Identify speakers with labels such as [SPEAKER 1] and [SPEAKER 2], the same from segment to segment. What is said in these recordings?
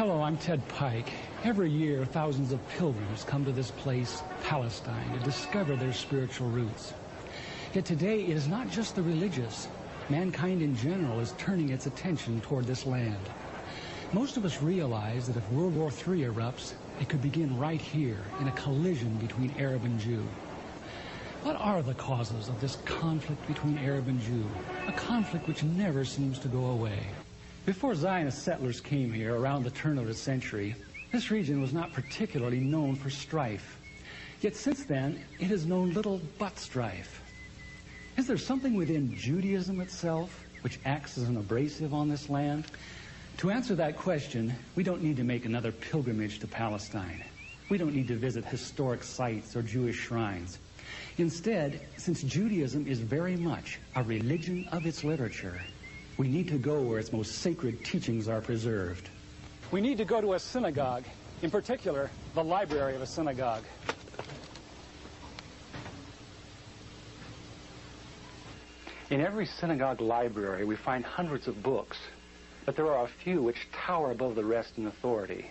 [SPEAKER 1] Hello, I'm Ted Pike. Every year, thousands of pilgrims come to this place, Palestine, to discover their spiritual roots. Yet today, it is not just the religious. Mankind in general is turning its attention toward this land. Most of us realize that if World War III erupts, it could begin right here in a collision between Arab and Jew. What are the causes of this conflict between Arab and Jew? A conflict which never seems to go away. Before Zionist settlers came here around the turn of the century, this region was not particularly known for strife. Yet since then, it has known little but strife. Is there something within Judaism itself which acts as an abrasive on this land? To answer that question, we don't need to make another pilgrimage to Palestine. We don't need to visit historic sites or Jewish shrines. Instead, since Judaism is very much a religion of its literature, we need to go where its most sacred teachings are preserved. We need to go to a synagogue, in particular, the library of a synagogue. In every synagogue library, we find hundreds of books, but there are a few which tower above the rest in authority.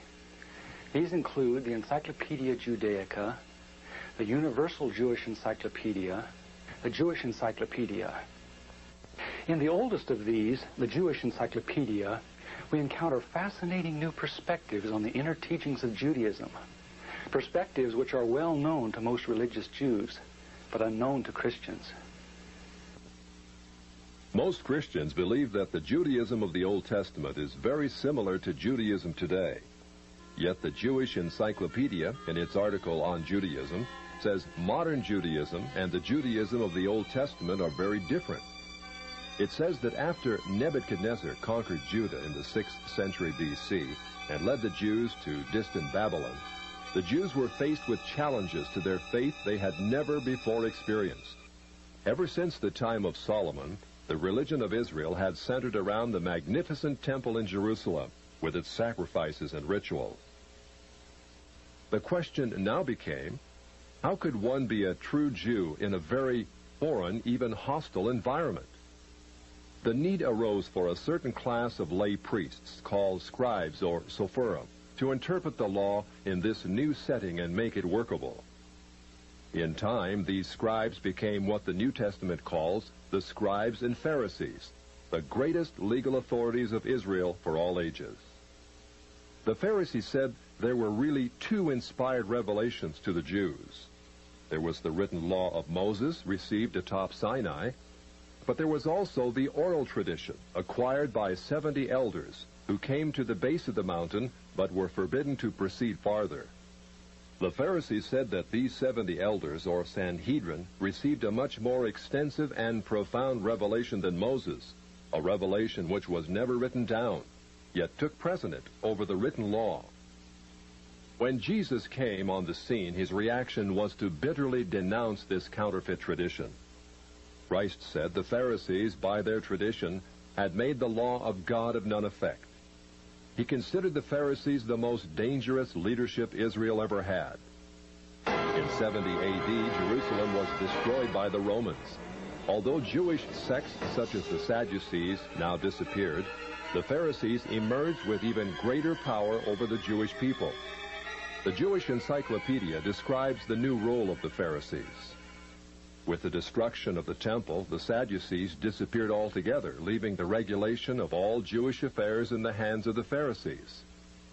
[SPEAKER 1] These include the Encyclopedia Judaica, the Universal Jewish Encyclopedia, the Jewish Encyclopedia. In the oldest of these, the Jewish Encyclopedia, we encounter fascinating new perspectives on the inner teachings of Judaism, perspectives which are well known to most religious Jews, but unknown to Christians.
[SPEAKER 2] Most Christians believe that the Judaism of the Old Testament is very similar to Judaism today. Yet the Jewish Encyclopedia, in its article on Judaism, says modern Judaism and the Judaism of the Old Testament are very different. It says that after Nebuchadnezzar conquered Judah in the 6th century B.C. and led the Jews to distant Babylon, the Jews were faced with challenges to their faith they had never before experienced. Ever since the time of Solomon, the religion of Israel had centered around the magnificent temple in Jerusalem with its sacrifices and rituals. The question now became, how could one be a true Jew in a very foreign, even hostile environment? The need arose for a certain class of lay priests called scribes or sophorim to interpret the law in this new setting and make it workable. In time, these scribes became what the New Testament calls the scribes and Pharisees, the greatest legal authorities of Israel for all ages. The Pharisees said there were really two inspired revelations to the Jews. There was the written law of Moses received atop Sinai, but there was also the oral tradition acquired by 70 elders who came to the base of the mountain but were forbidden to proceed farther. The Pharisees said that these 70 elders, or Sanhedrin, received a much more extensive and profound revelation than Moses, a revelation which was never written down, yet took precedent over the written law. When Jesus came on the scene, his reaction was to bitterly denounce this counterfeit tradition. Christ said the Pharisees, by their tradition, had made the law of God of none effect. He considered the Pharisees the most dangerous leadership Israel ever had. In 70 A.D., Jerusalem was destroyed by the Romans. Although Jewish sects such as the Sadducees now disappeared, the Pharisees emerged with even greater power over the Jewish people. The Jewish Encyclopedia describes the new role of the Pharisees. With the destruction of the temple, the Sadducees disappeared altogether, leaving the regulation of all Jewish affairs in the hands of the Pharisees.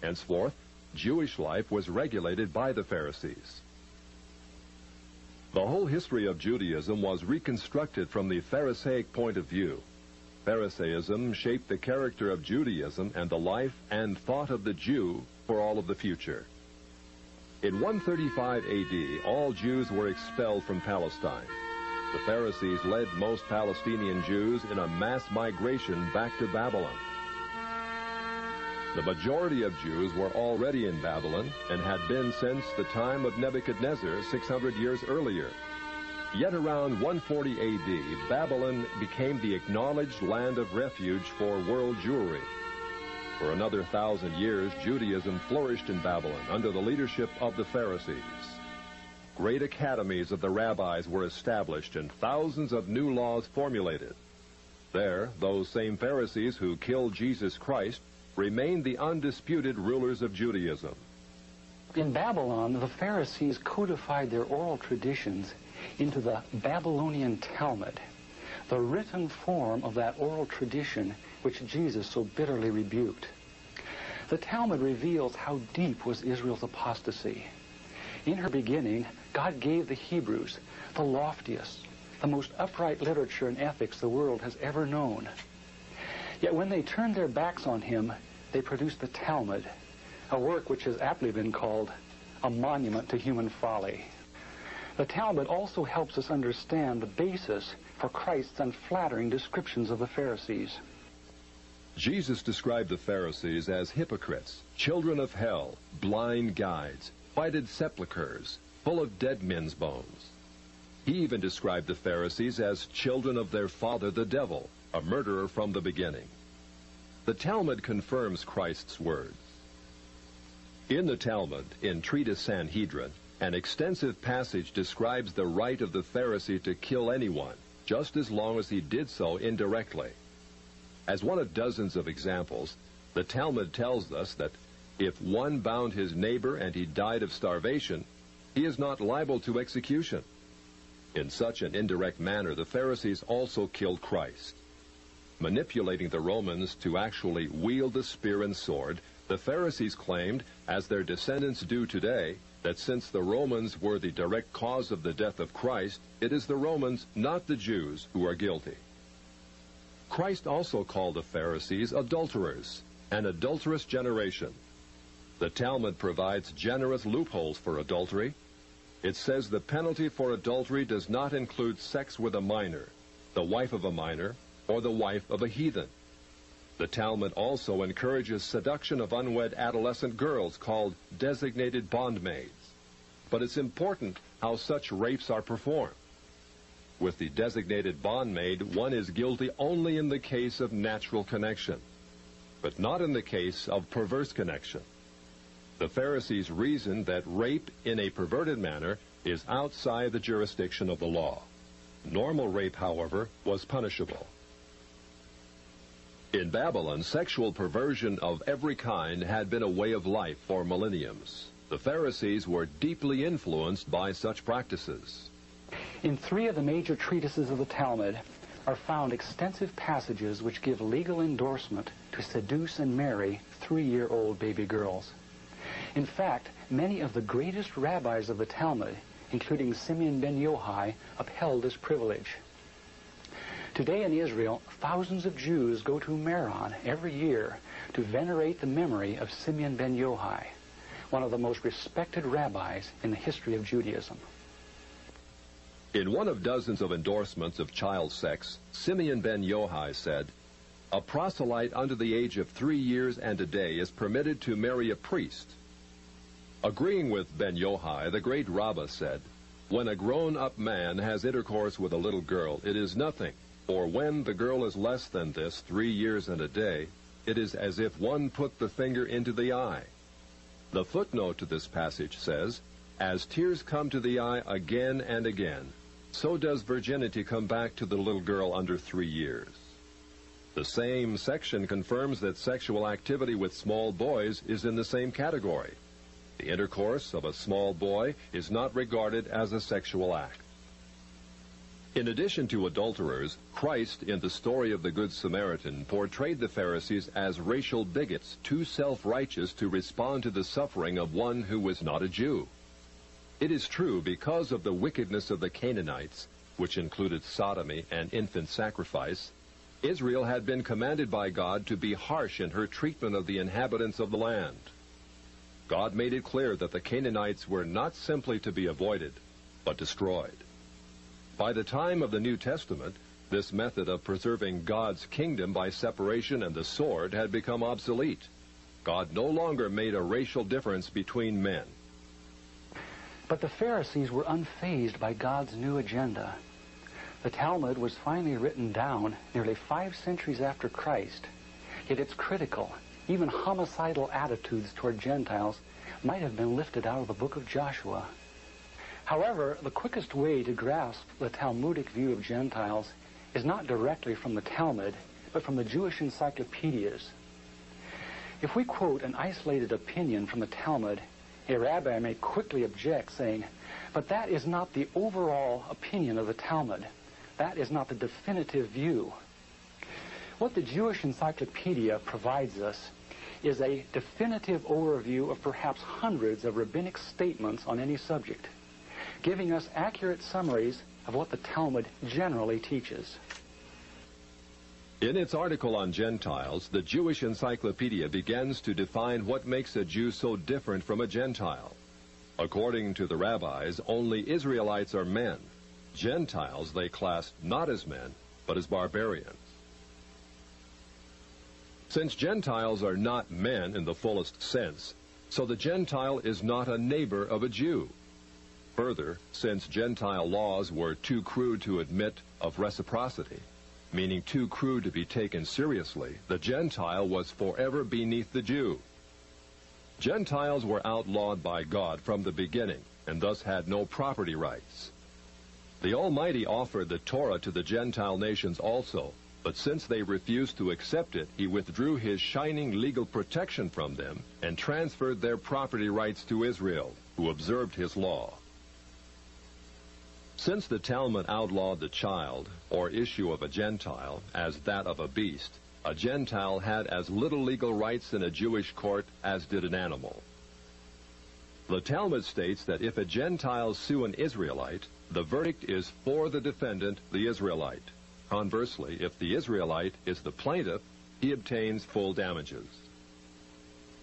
[SPEAKER 2] Henceforth, Jewish life was regulated by the Pharisees. The whole history of Judaism was reconstructed from the Pharisaic point of view. Pharisaism shaped the character of Judaism and the life and thought of the Jew for all of the future. In 135 A.D., all Jews were expelled from Palestine. The Pharisees led most Palestinian Jews in a mass migration back to Babylon. The majority of Jews were already in Babylon and had been since the time of Nebuchadnezzar 600 years earlier. Yet around 140 A.D., Babylon became the acknowledged land of refuge for world Jewry. For another 1,000 years, Judaism flourished in Babylon under the leadership of the Pharisees. Great academies of the rabbis were established and thousands of new laws formulated. There, those same Pharisees who killed Jesus Christ remained the undisputed rulers of Judaism.
[SPEAKER 1] In Babylon, the Pharisees codified their oral traditions into the Babylonian Talmud, the written form of that oral tradition which Jesus so bitterly rebuked. The Talmud reveals how deep was Israel's apostasy. In her beginning, God gave the Hebrews the loftiest, the most upright literature and ethics the world has ever known. Yet when they turned their backs on him, they produced the Talmud, a work which has aptly been called a monument to human folly. The Talmud also helps us understand the basis for Christ's unflattering descriptions of the Pharisees.
[SPEAKER 2] Jesus described the Pharisees as hypocrites, children of hell, blind guides, whited sepulchres, full of dead men's bones. He even described the Pharisees as children of their father the devil, a murderer from the beginning. The Talmud confirms Christ's words. In the Talmud, in Treatise Sanhedrin, an extensive passage describes the right of the Pharisee to kill anyone, just as long as he did so indirectly. As one of dozens of examples, the Talmud tells us that if one bound his neighbor and he died of starvation, he is not liable to execution. In such an indirect manner, the Pharisees also killed Christ. Manipulating the Romans to actually wield the spear and sword, the Pharisees claimed, as their descendants do today, that since the Romans were the direct cause of the death of Christ, it is the Romans, not the Jews, who are guilty. Christ also called the Pharisees adulterers, an adulterous generation. The Talmud provides generous loopholes for adultery. It says the penalty for adultery does not include sex with a minor, the wife of a minor, or the wife of a heathen. The Talmud also encourages seduction of unwed adolescent girls called designated bondmaids. But it's important how such rapes are performed. With the designated bondmaid, one is guilty only in the case of natural connection, but not in the case of perverse connection. The Pharisees reasoned that rape in a perverted manner is outside the jurisdiction of the law. Normal rape, however, was punishable. In Babylon, sexual perversion of every kind had been a way of life for millenniums. The Pharisees were deeply influenced by such practices.
[SPEAKER 1] In 3 of the major treatises of the Talmud are found extensive passages which give legal endorsement to seduce and marry 3-year-old baby girls. In fact, many of the greatest rabbis of the Talmud, including Simeon ben Yochai, upheld this privilege. Today in Israel, thousands of Jews go to Meron every year to venerate the memory of Simeon ben Yochai, one of the most respected rabbis in the history of Judaism.
[SPEAKER 2] In one of dozens of endorsements of child sex, Simeon ben Yochai said, "A proselyte under the age of 3 years and a day is permitted to marry a priest." Agreeing with ben Yochai, the great Rabbah said, "When a grown-up man has intercourse with a little girl, it is nothing, for when the girl is less than this, 3 years and a day, it is as if one put the finger into the eye." The footnote to this passage says, "As tears come to the eye again and again, so does virginity come back to the little girl under 3 years." The same section confirms that sexual activity with small boys is in the same category. The intercourse of a small boy is not regarded as a sexual act. In addition to adulterers, Christ, in the story of the Good Samaritan, portrayed the Pharisees as racial bigots, too self-righteous to respond to the suffering of one who was not a Jew. It is true, because of the wickedness of the Canaanites, which included sodomy and infant sacrifice, Israel had been commanded by God to be harsh in her treatment of the inhabitants of the land. God made it clear that the Canaanites were not simply to be avoided, but destroyed. By the time of the New Testament, this method of preserving God's kingdom by separation and the sword had become obsolete. God no longer made a racial difference between men.
[SPEAKER 1] But the Pharisees were unfazed by God's new agenda. The Talmud was finally written down nearly 5 centuries after Christ, yet its critical, even homicidal attitudes toward Gentiles might have been lifted out of the book of Joshua. However, the quickest way to grasp the Talmudic view of Gentiles is not directly from the Talmud, but from the Jewish encyclopedias. If we quote an isolated opinion from the Talmud, a rabbi may quickly object, saying, but that is not the overall opinion of the Talmud. That is not the definitive view. What the Jewish Encyclopedia provides us is a definitive overview of perhaps hundreds of rabbinic statements on any subject, giving us accurate summaries of what the Talmud generally teaches.
[SPEAKER 2] In its article on Gentiles, the Jewish Encyclopedia begins to define what makes a Jew so different from a Gentile. According to the rabbis, only Israelites are men. Gentiles they class not as men, but as barbarians. Since Gentiles are not men in the fullest sense, so the Gentile is not a neighbor of a Jew. Further, since Gentile laws were too crude to admit of reciprocity, meaning too crude to be taken seriously, the Gentile was forever beneath the Jew. Gentiles were outlawed by God from the beginning, and thus had no property rights. The Almighty offered the Torah to the Gentile nations also, but since they refused to accept it, he withdrew his shining legal protection from them and transferred their property rights to Israel, who observed his law. Since the Talmud outlawed the child, or issue of a Gentile, as that of a beast, a Gentile had as little legal rights in a Jewish court as did an animal. The Talmud states that if a Gentile sue an Israelite, the verdict is for the defendant, the Israelite. Conversely, if the Israelite is the plaintiff, he obtains full damages.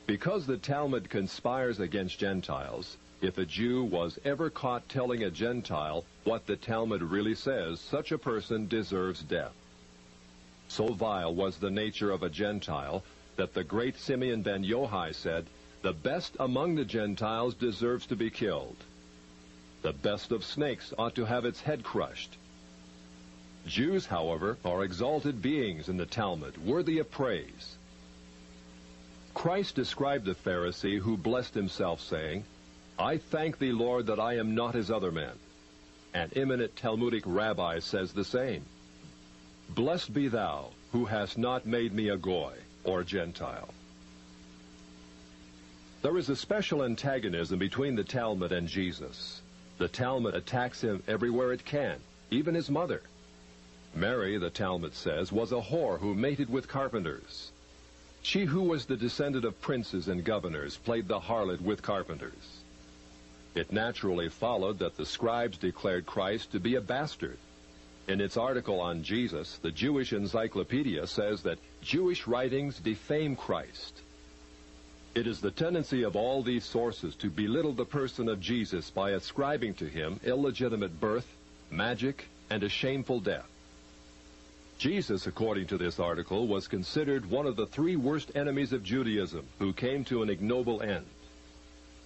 [SPEAKER 2] Because the Talmud conspires against Gentiles, if a Jew was ever caught telling a Gentile what the Talmud really says, such a person deserves death. So vile was the nature of a Gentile that the great Simeon ben Yohai said, "The best among the Gentiles deserves to be killed. The best of snakes ought to have its head crushed." Jews, however, are exalted beings in the Talmud, worthy of praise. Christ described the Pharisee who blessed himself, saying, "I thank thee, Lord, that I am not as other men." An eminent Talmudic rabbi says the same. "Blessed be thou, who hast not made me a Goy, or Gentile." There is a special antagonism between the Talmud and Jesus. The Talmud attacks him everywhere it can, even his mother. Mary, the Talmud says, was a whore who mated with carpenters. She who was the descendant of princes and governors played the harlot with carpenters. It naturally followed that the scribes declared Christ to be a bastard. In its article on Jesus, the Jewish Encyclopedia says that Jewish writings defame Christ. It is the tendency of all these sources to belittle the person of Jesus by ascribing to him illegitimate birth, magic, and a shameful death. Jesus, according to this article, was considered one of the three worst enemies of Judaism who came to an ignoble end.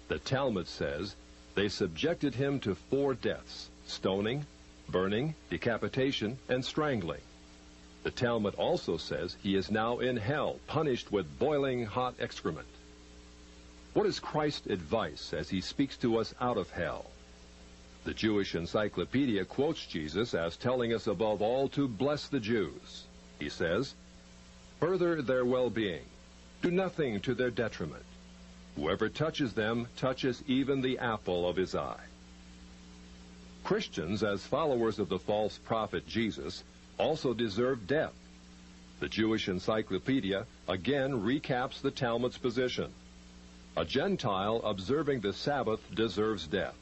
[SPEAKER 2] The Talmud says they subjected him to 4 deaths: stoning, burning, decapitation, and strangling. The Talmud also says he is now in hell, punished with boiling hot excrement. What is Christ's advice as he speaks to us out of hell? The Jewish Encyclopedia quotes Jesus as telling us above all to bless the Jews. He says, "Further their well-being. Do nothing to their detriment. Whoever touches them touches even the apple of his eye." Christians, as followers of the false prophet Jesus, also deserve death. The Jewish Encyclopedia again recaps the Talmud's position. A Gentile observing the Sabbath deserves death.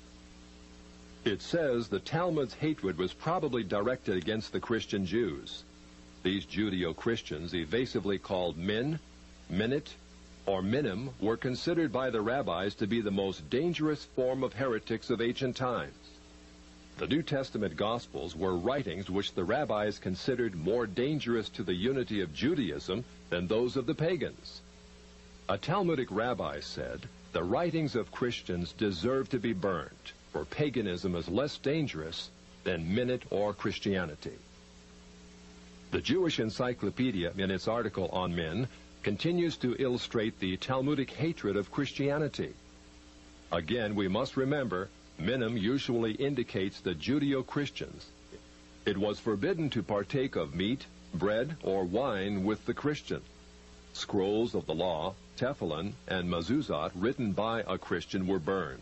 [SPEAKER 2] It says the Talmud's hatred was probably directed against the Christian Jews. These Judeo-Christians, evasively called min, minute, or minim, were considered by the rabbis to be the most dangerous form of heretics of ancient times. The New Testament Gospels were writings which the rabbis considered more dangerous to the unity of Judaism than those of the pagans. A Talmudic rabbi said, "The writings of Christians deserve to be burned, for paganism is less dangerous than minute or Christianity." The Jewish Encyclopedia, in its article on min, continues to illustrate the Talmudic hatred of Christianity. Again, we must remember, minim usually indicates the Judeo-Christians. It was forbidden to partake of meat, bread, or wine with the Christian. Scrolls of the law, tefillin, and mezuzot written by a Christian were burned.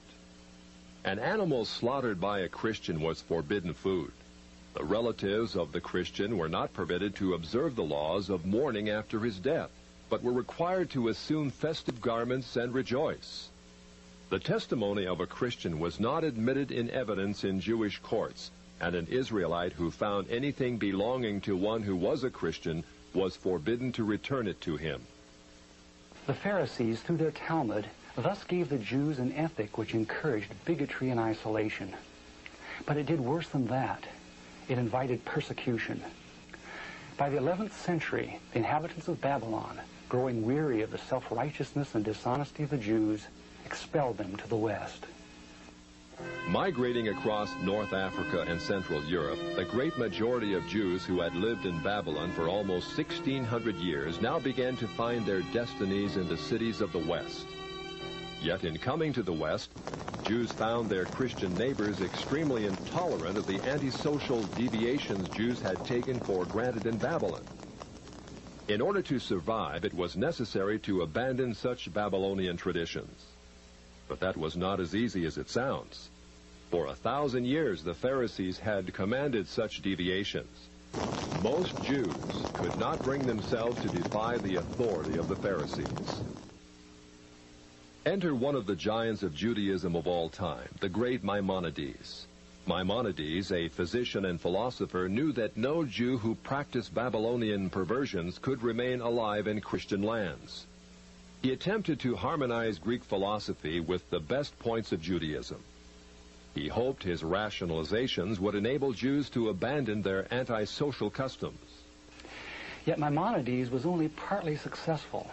[SPEAKER 2] An animal slaughtered by a Christian was forbidden food. The relatives of the Christian were not permitted to observe the laws of mourning after his death, but were required to assume festive garments and rejoice. The testimony of a Christian was not admitted in evidence in Jewish courts, and an Israelite who found anything belonging to one who was a Christian was forbidden to return it to him.
[SPEAKER 1] The Pharisees, through their Talmud, thus gave the Jews an ethic which encouraged bigotry and isolation. But it did worse than that. It invited persecution. By the 11th century, the inhabitants of Babylon, growing weary of the self-righteousness and dishonesty of the Jews, expelled them to the west.
[SPEAKER 2] Migrating across North Africa and Central Europe, the great majority of Jews who had lived in Babylon for almost 1,600 years now began to find their destinies in the cities of the West. Yet in coming to the West, Jews found their Christian neighbors extremely intolerant of the antisocial deviations Jews had taken for granted in Babylon. In order to survive, it was necessary to abandon such Babylonian traditions. But that was not as easy as it sounds. For 1,000 years, the Pharisees had commanded such deviations. Most Jews could not bring themselves to defy the authority of the Pharisees. Enter one of the giants of Judaism of all time, the great Maimonides. Maimonides, a physician and philosopher, knew that no Jew who practiced Babylonian perversions could remain alive in Christian lands. He attempted to harmonize Greek philosophy with the best points of Judaism. He hoped his rationalizations would enable Jews to abandon their antisocial customs.
[SPEAKER 1] Yet Maimonides was only partly successful.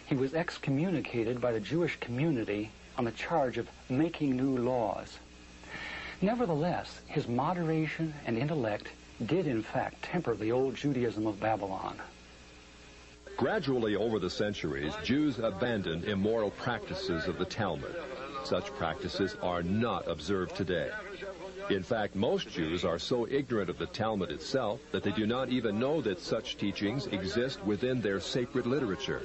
[SPEAKER 1] He was excommunicated by the Jewish community on the charge of making new laws. Nevertheless, his moderation and intellect did in fact temper the old Judaism of Babylon.
[SPEAKER 2] Gradually over the centuries, Jews abandoned immoral practices of the Talmud. Such practices are not observed today. In fact, most Jews are so ignorant of the Talmud itself that they do not even know that such teachings exist within their sacred literature.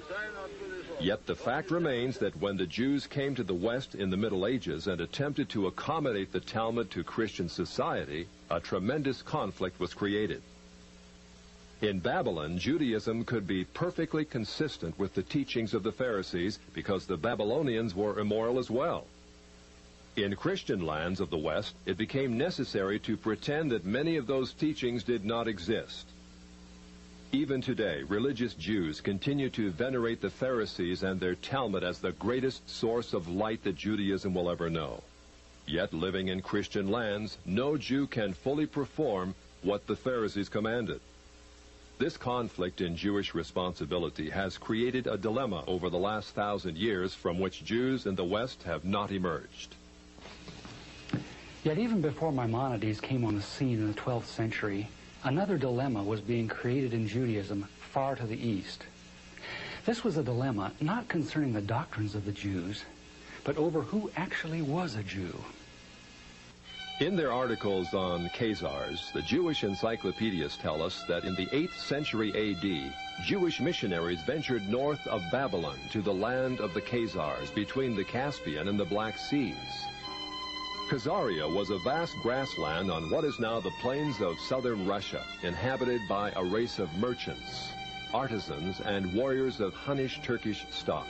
[SPEAKER 2] Yet the fact remains that when the Jews came to the West in the Middle Ages and attempted to accommodate the Talmud to Christian society, a tremendous conflict was created. In Babylon, Judaism could be perfectly consistent with the teachings of the Pharisees because the Babylonians were immoral as well. In Christian lands of the West, it became necessary to pretend that many of those teachings did not exist. Even today, religious Jews continue to venerate the Pharisees and their Talmud as the greatest source of light that Judaism will ever know. Yet, living in Christian lands, no Jew can fully perform what the Pharisees commanded. This conflict in Jewish responsibility has created a dilemma over the last 1,000 years from which Jews in the West have not emerged.
[SPEAKER 1] Yet even before Maimonides came on the scene in the 12th century, another dilemma was being created in Judaism far to the east. This was a dilemma not concerning the doctrines of the Jews, but over who actually was a Jew.
[SPEAKER 2] In their articles on kazhars, the Jewish encyclopedias tell us that in the 8th century A.D., Jewish missionaries ventured north of Babylon to the land of the Khazars between the Caspian and the Black Seas. Khazaria was a vast grassland on what is now the plains of southern Russia, inhabited by a race of merchants, artisans, and warriors of Hunnish Turkish stock.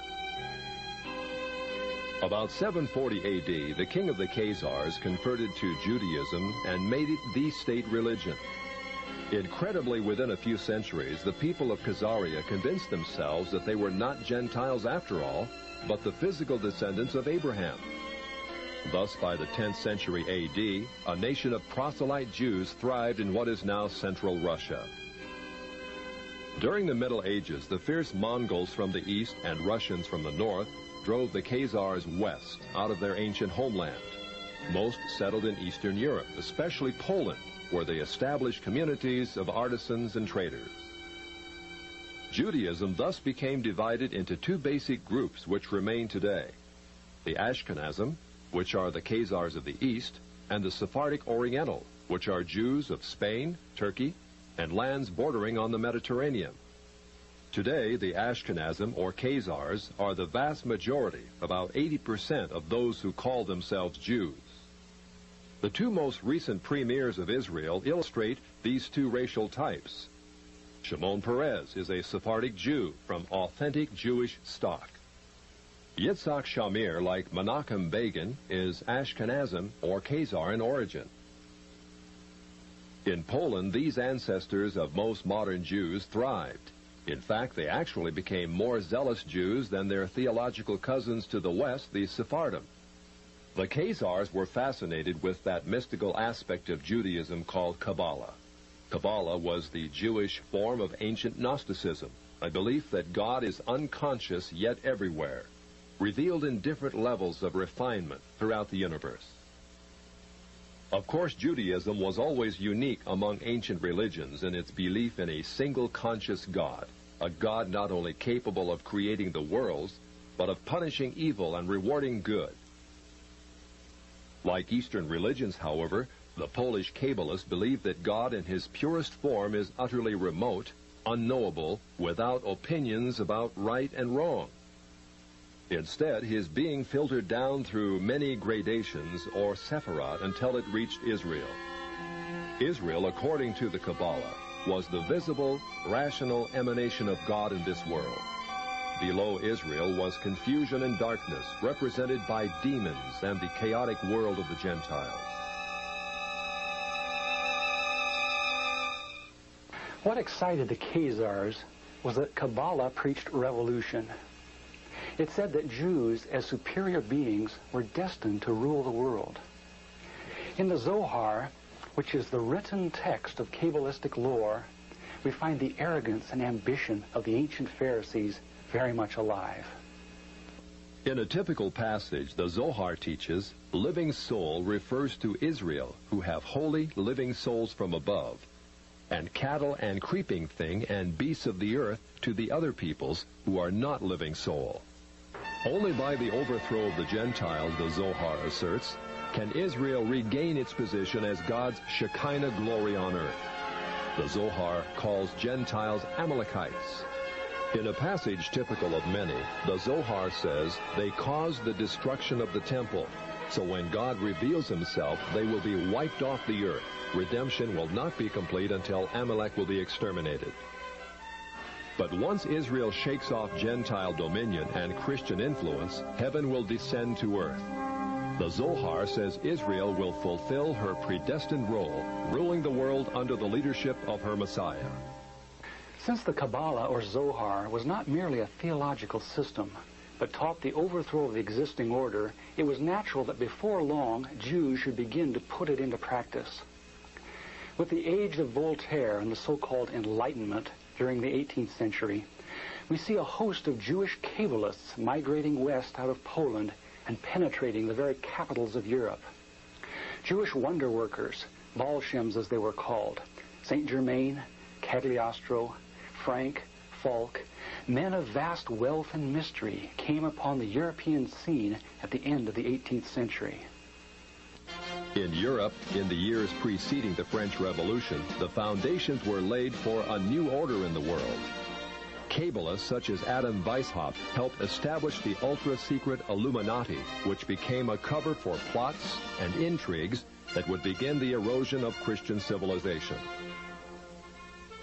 [SPEAKER 2] About 740 A.D., the king of the Khazars converted to Judaism and made it the state religion. Incredibly, within a few centuries, the people of Khazaria convinced themselves that they were not Gentiles after all, but the physical descendants of Abraham. Thus, by the 10th century A.D., a nation of proselyte Jews thrived in what is now central Russia. During the Middle Ages, the fierce Mongols from the east and Russians from the north drove the Khazars west out of their ancient homeland. Most settled in Eastern Europe, especially Poland, where they established communities of artisans and traders. Judaism thus became divided into two basic groups which remain today: the Ashkenazim, which are the Khazars of the east, and the Sephardic Oriental, which are Jews of Spain, Turkey, and lands bordering on the Mediterranean. Today, the Ashkenazim, or Khazars, are the vast majority, about 80% of those who call themselves Jews. The two most recent premiers of Israel illustrate these two racial types. Shimon Peres is a Sephardic Jew from authentic Jewish stock. Yitzhak Shamir, like Menachem Begin, is Ashkenazim, or Khazar in origin. In Poland, these ancestors of most modern Jews thrived. In fact, they actually became more zealous Jews than their theological cousins to the west, the Sephardim. The Khazars were fascinated with that mystical aspect of Judaism called Kabbalah. Kabbalah was the Jewish form of ancient Gnosticism, a belief that God is unconscious yet everywhere, revealed in different levels of refinement throughout the universe. Of course, Judaism was always unique among ancient religions in its belief in a single conscious God, a God not only capable of creating the worlds, but of punishing evil and rewarding good. Like Eastern religions, however, the Polish Kabbalists believe that God in his purest form is utterly remote, unknowable, without opinions about right and wrong. Instead, his being filtered down through many gradations, or sephirot, until it reached Israel. Israel, according to the Kabbalah, was the visible, rational emanation of God in this world. Below Israel was confusion and darkness, represented by demons and the chaotic world of the Gentiles.
[SPEAKER 1] What excited the Khazars was that Kabbalah preached revolution. It said that Jews, as superior beings, were destined to rule the world. In the Zohar, which is the written text of Kabbalistic lore, we find the arrogance and ambition of the ancient Pharisees very much alive.
[SPEAKER 2] In a typical passage, the Zohar teaches, living soul refers to Israel, who have holy living souls from above, and cattle and creeping thing and beasts of the earth to the other peoples who are not living soul. Only by the overthrow of the Gentiles, the Zohar asserts, can Israel regain its position as God's Shekinah glory on earth. The Zohar calls Gentiles Amalekites. In a passage typical of many, the Zohar says they caused the destruction of the temple, so when God reveals himself, they will be wiped off the earth. Redemption will not be complete until Amalek will be exterminated. But once Israel shakes off Gentile dominion and Christian influence, heaven will descend to earth. The Zohar says Israel will fulfill her predestined role, ruling the world under the leadership of her Messiah.
[SPEAKER 1] Since the Kabbalah, or Zohar, was not merely a theological system, but taught the overthrow of the existing order, it was natural that before long, Jews should begin to put it into practice. With the age of Voltaire and the so-called Enlightenment during the 18th century, we see a host of Jewish Kabbalists migrating west out of Poland and penetrating the very capitals of Europe. Jewish wonder workers, Bolshems as they were called, Saint Germain, Cagliostro, Frank, Falk, men of vast wealth and mystery came upon the European scene at the end of the 18th century.
[SPEAKER 2] In Europe, in the years preceding the French Revolution, the foundations were laid for a new order in the world. Kabbalists such as Adam Weishaupt helped establish the ultra-secret Illuminati, which became a cover for plots and intrigues that would begin the erosion of Christian civilization.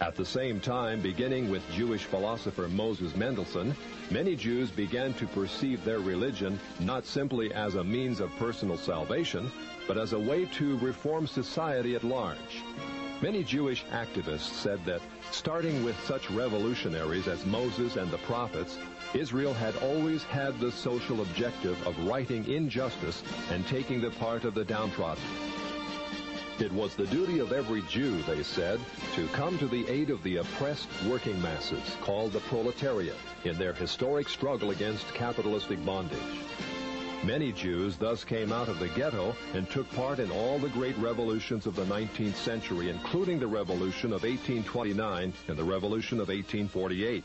[SPEAKER 2] At the same time, beginning with Jewish philosopher Moses Mendelssohn, many Jews began to perceive their religion not simply as a means of personal salvation, but as a way to reform society at large. Many Jewish activists said that, starting with such revolutionaries as Moses and the prophets, Israel had always had the social objective of righting injustice and taking the part of the downtrodden. It was the duty of every Jew, they said, to come to the aid of the oppressed working masses, called the proletariat, in their historic struggle against capitalistic bondage. Many Jews thus came out of the ghetto and took part in all the great revolutions of the 19th century, including the Revolution of 1829 and the Revolution of 1848.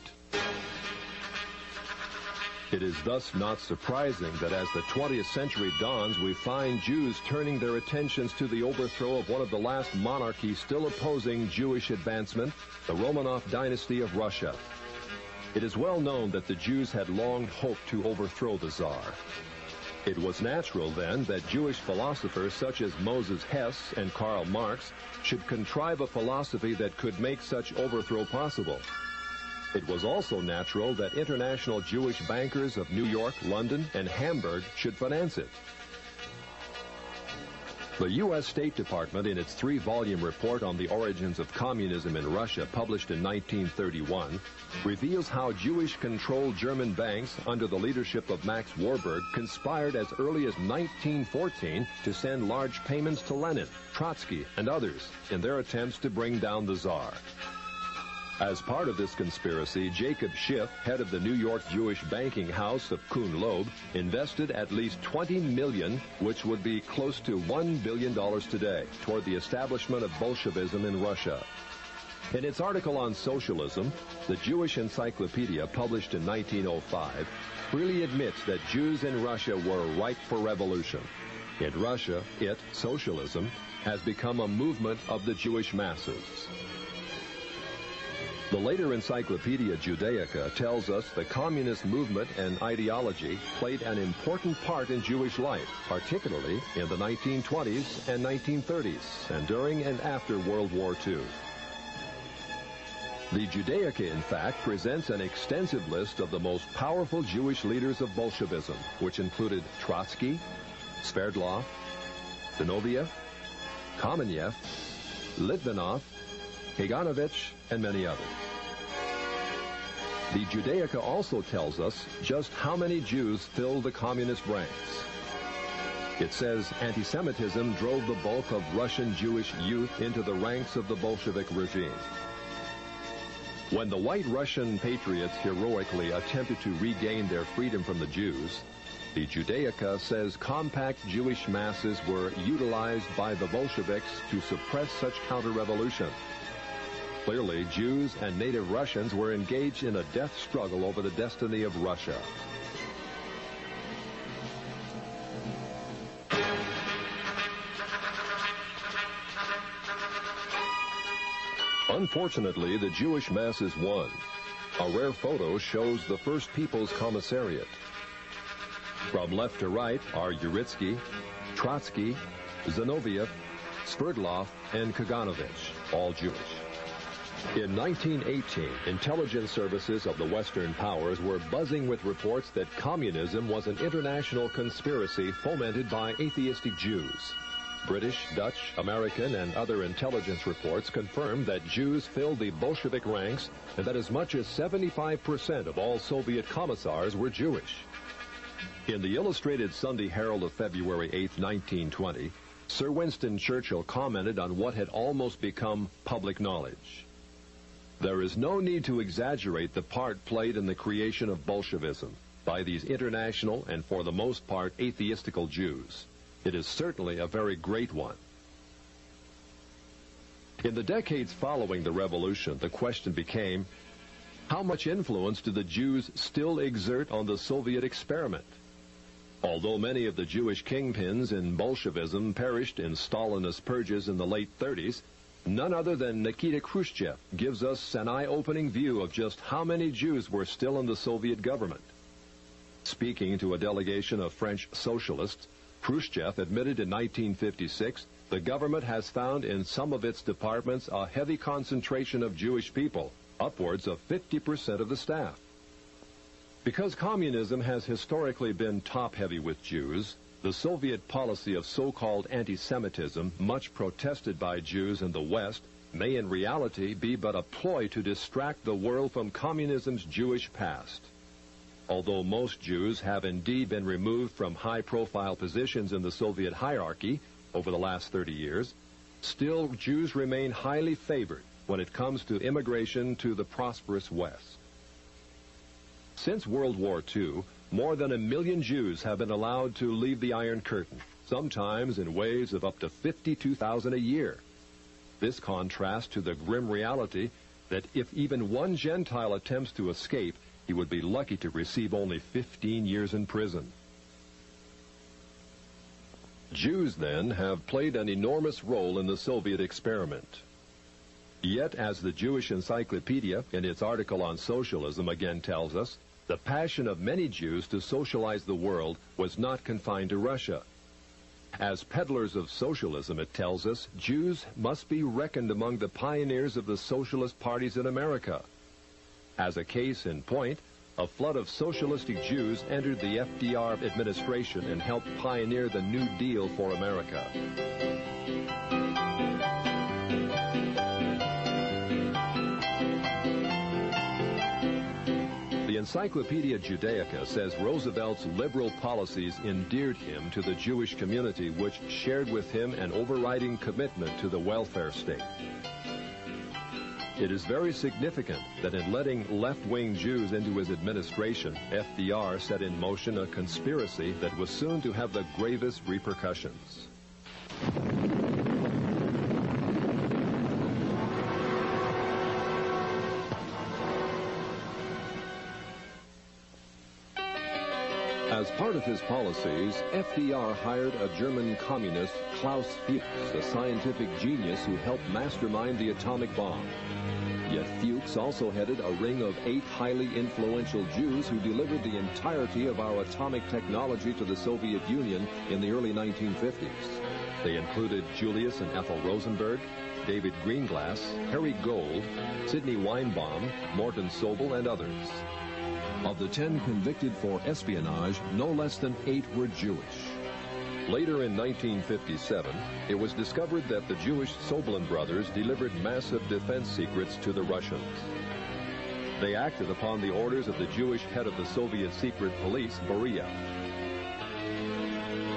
[SPEAKER 2] It is thus not surprising that as the 20th century dawns, we find Jews turning their attentions to the overthrow of one of the last monarchies still opposing Jewish advancement, the Romanov dynasty of Russia. It is well known that the Jews had long hoped to overthrow the Tsar. It was natural, then, that Jewish philosophers such as Moses Hess and Karl Marx should contrive a philosophy that could make such overthrow possible. It was also natural that international Jewish bankers of New York, London, and Hamburg should finance it. The U.S. State Department, in its 3-volume report on the origins of communism in Russia, published in 1931, reveals how Jewish-controlled German banks under the leadership of Max Warburg conspired as early as 1914 to send large payments to Lenin, Trotsky, and others in their attempts to bring down the Tsar. As part of this conspiracy, Jacob Schiff, head of the New York Jewish banking house of Kuhn Loeb, invested at least $20 million, which would be close to $1 billion today, toward the establishment of Bolshevism in Russia. In its article on socialism, the Jewish Encyclopedia, published in 1905, freely admits that Jews in Russia were ripe for revolution. In Russia, socialism, has become a movement of the Jewish masses. The later Encyclopedia Judaica tells us the communist movement and ideology played an important part in Jewish life, particularly in the 1920s and 1930s, and during and after World War II. The Judaica, in fact, presents an extensive list of the most powerful Jewish leaders of Bolshevism, which included Trotsky, Sverdlov, Zinoviev, Kamenev, Litvinov, Kaganovich, and many others. The Judaica also tells us just how many Jews filled the communist ranks. It says anti-Semitism drove the bulk of Russian Jewish youth into the ranks of the Bolshevik regime. When the white Russian patriots heroically attempted to regain their freedom from the Jews, the Judaica says compact Jewish masses were utilized by the Bolsheviks to suppress such counter-revolution. Clearly, Jews and native Russians were engaged in a death struggle over the destiny of Russia. Unfortunately, the Jewish masses won. A rare photo shows the First People's Commissariat. From left to right are Uritsky, Trotsky, Zinoviev, Sverdlov, and Kaganovich, all Jewish. In 1918, intelligence services of the Western powers were buzzing with reports that communism was an international conspiracy fomented by atheistic Jews. British, Dutch, American, and other intelligence reports confirmed that Jews filled the Bolshevik ranks and that as much as 75% of all Soviet commissars were Jewish. In the Illustrated Sunday Herald of February 8, 1920, Sir Winston Churchill commented on what had almost become public knowledge. There is no need to exaggerate the part played in the creation of Bolshevism by these international and, for the most part, atheistical Jews. It is certainly a very great one. In the decades following the revolution, the question became, how much influence do the Jews still exert on the Soviet experiment? Although many of the Jewish kingpins in Bolshevism perished in Stalinist purges in the late 30s, none other than Nikita Khrushchev gives us an eye-opening view of just how many Jews were still in the Soviet government. Speaking to a delegation of French socialists, Khrushchev admitted in 1956 the government has found in some of its departments a heavy concentration of Jewish people, upwards of 50% of the staff. Because communism has historically been top-heavy with Jews, the Soviet policy of so-called anti-Semitism, much protested by Jews in the West, may in reality be but a ploy to distract the world from communism's Jewish past. Although most Jews have indeed been removed from high-profile positions in the Soviet hierarchy over the last 30 years, still Jews remain highly favored when it comes to immigration to the prosperous West. Since World War II, more than 1 million Jews have been allowed to leave the Iron Curtain, sometimes in waves of up to 52,000 a year. This contrasts to the grim reality that if even one Gentile attempts to escape, he would be lucky to receive only 15 years in prison. Jews, then, have played an enormous role in the Soviet experiment. Yet, as the Jewish Encyclopedia, in its article on socialism, again tells us, the passion of many Jews to socialize the world was not confined to Russia. As peddlers of socialism, it tells us, Jews must be reckoned among the pioneers of the socialist parties in America. As a case in point, a flood of socialistic Jews entered the FDR administration and helped pioneer the New Deal for America. The Encyclopedia Judaica says Roosevelt's liberal policies endeared him to the Jewish community, which shared with him an overriding commitment to the welfare state. It is very significant that in letting left-wing Jews into his administration, FDR set in motion a conspiracy that was soon to have the gravest repercussions. As part of his policies, FDR hired a German communist, Klaus Fuchs, a scientific genius who helped mastermind the atomic bomb. Yet Fuchs also headed a ring of 8 highly influential Jews who delivered the entirety of our atomic technology to the Soviet Union in the early 1950s. They included Julius and Ethel Rosenberg, David Greenglass, Harry Gold, Sidney Weinbaum, Morton Sobel, and others. Of the 10 convicted for espionage, no less than 8 were Jewish. Later in 1957, it was discovered that the Jewish Sobelin brothers delivered massive defense secrets to the Russians. They acted upon the orders of the Jewish head of the Soviet secret police, Beria.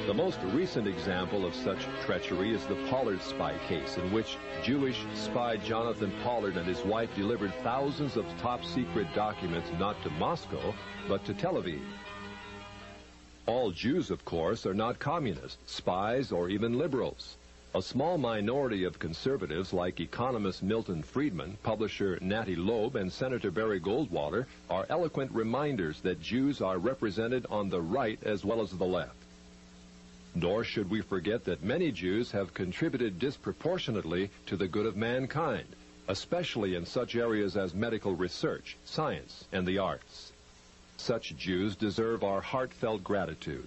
[SPEAKER 2] The most recent example of such treachery is the Pollard spy case, in which Jewish spy Jonathan Pollard and his wife delivered thousands of top-secret documents not to Moscow, but to Tel Aviv. All Jews, of course, are not communists, spies, or even liberals. A small minority of conservatives like economist Milton Friedman, publisher Natty Loeb, and Senator Barry Goldwater are eloquent reminders that Jews are represented on the right as well as the left. Nor should we forget that many Jews have contributed disproportionately to the good of mankind, especially in such areas as medical research, science, and the arts. Such Jews deserve our heartfelt gratitude.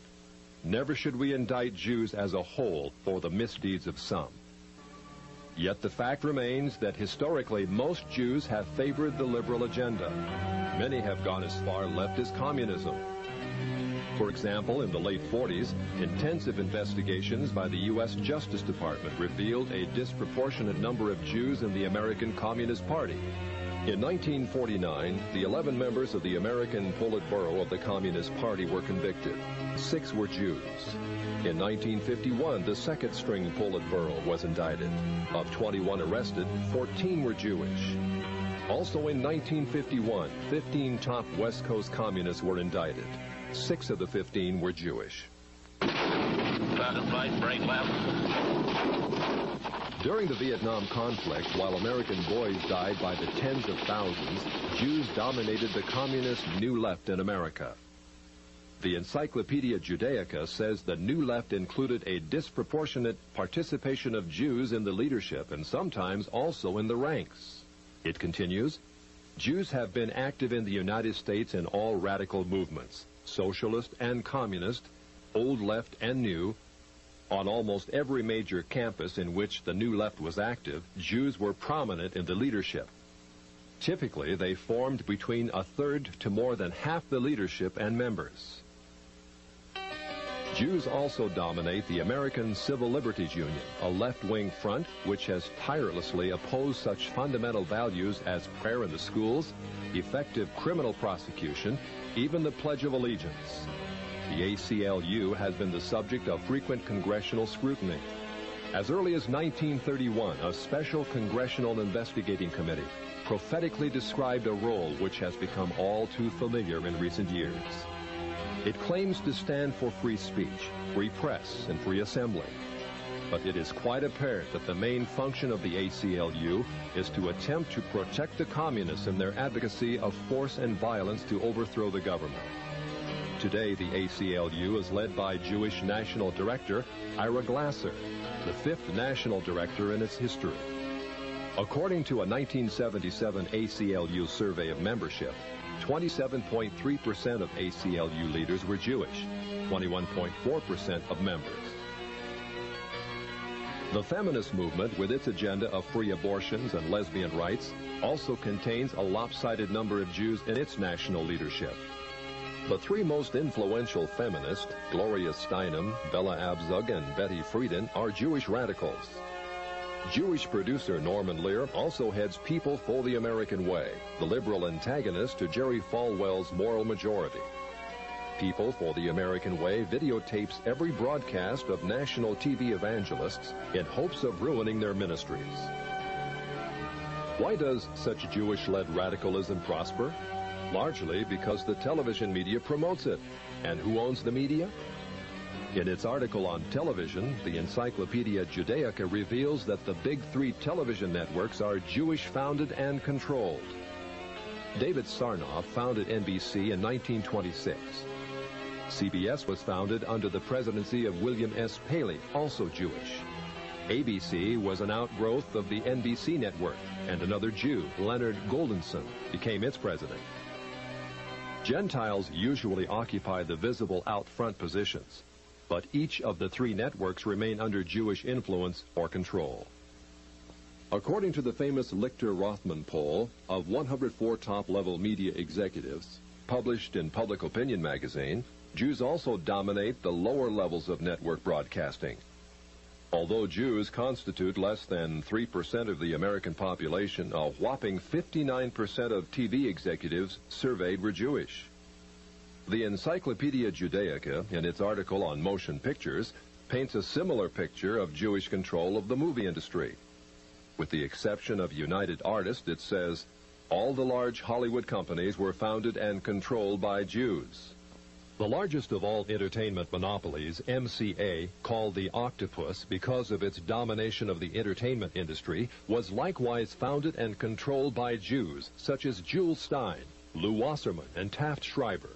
[SPEAKER 2] Never should we indict Jews as a whole for the misdeeds of some. Yet the fact remains that historically most Jews have favored the liberal agenda. Many have gone as far left as communism. For example, in the late 40s, intensive investigations by the U.S. Justice Department revealed a disproportionate number of Jews in the American Communist Party. In 1949, the 11 members of the American Politburo of the Communist Party were convicted. 6 were Jews. In 1951, the second-string Politburo was indicted. Of 21 arrested, 14 were Jewish. Also in 1951, 15 top West Coast communists were indicted. 6 of the 15 were Jewish.
[SPEAKER 3] Started flight, break left.
[SPEAKER 2] During the Vietnam conflict, while American boys died by the tens of thousands, Jews dominated the communist New Left in America. The Encyclopedia Judaica says the New Left included a disproportionate participation of Jews in the leadership and sometimes also in the ranks. It continues, Jews have been active in the United States in all radical movements, socialist and communist, old left and new. On almost every major campus in which the New Left was active, Jews were prominent in the leadership. Typically, they formed between a third to more than half the leadership and members. Jews also dominate the American Civil Liberties Union, a left-wing front which has tirelessly opposed such fundamental values as prayer in the schools, effective criminal prosecution, even the Pledge of Allegiance. The ACLU has been the subject of frequent congressional scrutiny. As early as 1931, a special congressional investigating committee prophetically described a role which has become all too familiar in recent years. It claims to stand for free speech, free press, and free assembly. But it is quite apparent that the main function of the ACLU is to attempt to protect the communists in their advocacy of force and violence to overthrow the government. Today, the ACLU is led by Jewish National Director Ira Glasser, the 5th national director in its history. According to a 1977 ACLU survey of membership, 27.3% of ACLU leaders were Jewish, 21.4% of members. The feminist movement, with its agenda of free abortions and lesbian rights, also contains a lopsided number of Jews in its national leadership. The three most influential feminists, Gloria Steinem, Bella Abzug, and Betty Friedan, are Jewish radicals. Jewish producer Norman Lear also heads People for the American Way, the liberal antagonist to Jerry Falwell's Moral Majority. People for the American Way videotapes every broadcast of national TV evangelists in hopes of ruining their ministries. Why does such Jewish-led radicalism prosper? Largely because the television media promotes it. And who owns the media? In its article on television, the Encyclopedia Judaica reveals that the big three television networks are Jewish-founded and controlled. David Sarnoff founded NBC in 1926. CBS was founded under the presidency of William S. Paley, also Jewish. ABC was an outgrowth of the NBC network, and another Jew, Leonard Goldenson, became its president. Gentiles usually occupy the visible out front positions, but each of the three networks remain under Jewish influence or control. According to the famous Lichter-Rothman poll of 104 top-level media executives, published in Public Opinion magazine, Jews also dominate the lower levels of network broadcasting. Although Jews constitute less than 3% of the American population, a whopping 59% of TV executives surveyed were Jewish. The Encyclopedia Judaica, in its article on motion pictures, paints a similar picture of Jewish control of the movie industry. With the exception of United Artists, it says, all the large Hollywood companies were founded and controlled by Jews. The largest of all entertainment monopolies, MCA, called the Octopus because of its domination of the entertainment industry, was likewise founded and controlled by Jews, such as Jules Stein, Lou Wasserman, and Taft Schreiber.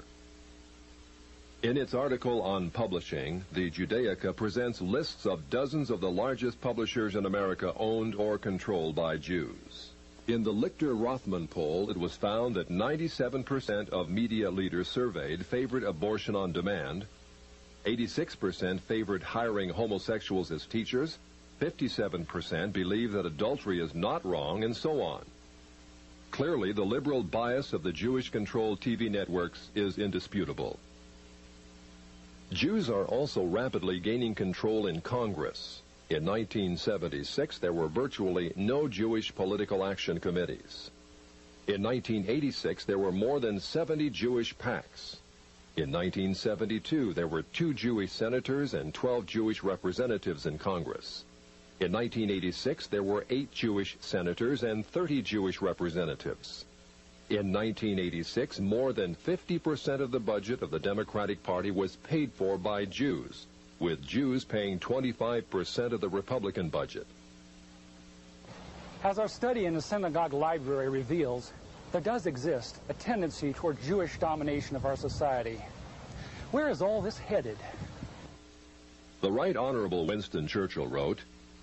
[SPEAKER 2] In its article on publishing, the Judaica presents lists of dozens of the largest publishers in America owned or controlled by Jews. In the Lichter-Rothman poll, it was found that 97% of media leaders surveyed favored abortion on demand, 86% favored hiring homosexuals as teachers, 57% believe that adultery is not wrong, and so on. Clearly, the liberal bias of the Jewish-controlled TV networks is indisputable. Jews are also rapidly gaining control in Congress. In 1976, there were virtually no Jewish political action committees. In 1986, there were more than 70 Jewish PACs. In 1972, there were 2 Jewish senators and 12 Jewish representatives in Congress. In 1986, there were 8 Jewish senators and 30 Jewish representatives. In 1986, more than 50% of the budget of the Democratic Party was paid for by Jews, with Jews paying 25% of the Republican budget.
[SPEAKER 1] As our study in the synagogue library reveals, there does exist a tendency toward Jewish domination of our society. Where is all this headed?
[SPEAKER 2] The Right Honorable Winston Churchill wrote,